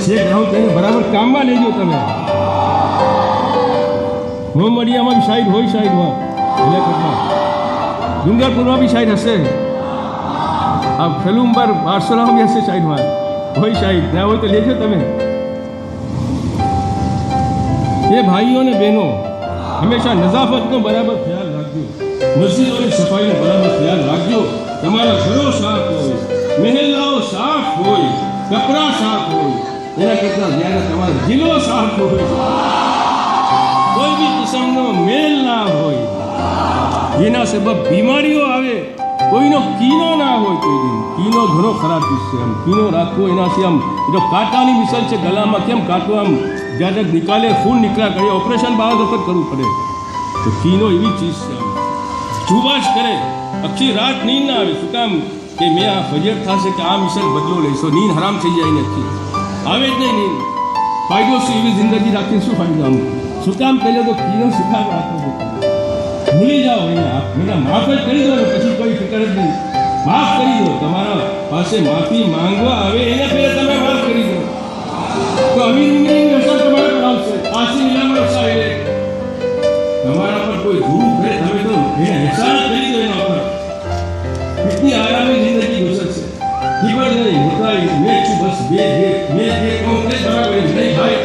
શેખ રાવ તેને બરાબર કામમાં લેજો તમે. મોહમ્મડિયામાં બી શાયદ હોય, શાયદ હોય વિલાયતમાં, ડુંગરપુરમાં બી શાયદ હશે, આ ફેલુમ્બર બારસોલામાં બી હશે શાયદ, હોય શાયદ, ત્યાં હોય તો લેજો તમે. એ ભાઈઓ ને બહેનો હંમેશા નજાફતનો બરાબર ખ્યાલ રાખજો, મસ્જિદોની સફાઈનો બરાબર ખ્યાલ રાખજો. તમારા ઘરો સાફ હોય, મહેલાઓ સાફ હોય, કપડા સાફ હોય, એના કરતાં જ્યારે તમારો જિલ્લો સાફ હોય, કોઈ બી કિસ્મનો મેલ ના હોય, જેના સબબ બીમારીઓ આવે, કોઈનો કીનો ના હોય. કોઈ દિન કીનો ઘણો ખરાબ ચીજ છે. આમ કીનો રાખવો એનાથી આમ એ કાંટાની મિસલ છે ગળામાં, કેમ કાંટો આમ જ્યારે નિકાલે ખૂન નીકળ્યા કરે, ઓપરેશન બાદ વખત કરવું પડે. તો કીનો એવી ચીજ છે, આમ જુબાશ કરે, આખી રાત નીંદ ના આવે. શું કામ? કે મેં આ ફજર થશે કે આ મિસલ બદલો લઈશો, નીંદ હરામ થઈ જાય નથી, આવે જ નહીં નીંદ. ફાયદો શું? એવી જિંદગી રાખીને શું ફાયદો? આમ શું કામ કર્યો? તો કીનો સુખાવ રાખવો, ભૂલી જાઓ એને માફ જ કરી દો ને, પછી કોઈ ફિકર જ નહીં. માફ કરી દો, તમારા પાસે માફી માંગવા આવે એને પહેલાં તમે માફ કરી દો, તો અમીર ઉમરીની અસર તમારે પર આવશે. આશી ઇલામાં આવશે. તમારા પર કોઈ ધૂળ કરે તમે તો એને હેસાન કરી દો એના પર कितनी आरामी जिंदगी गुजर से खबर नहीं होता है मैं तू बस मैं कहूँ के बराबर नहीं भाई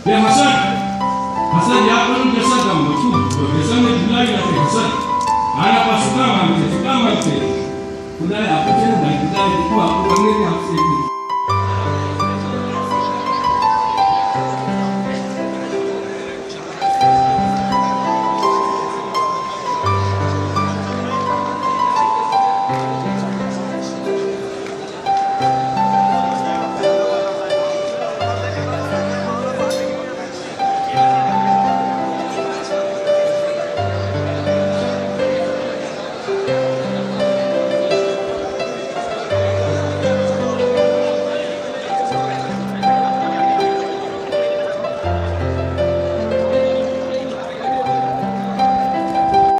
ये हसन या पर जैसा काम तू जैसा में बुलाई ना हसन आना पास सुना मानते खुदा आपको चाहिए भाई खुदा देखो आपको करने के आपसे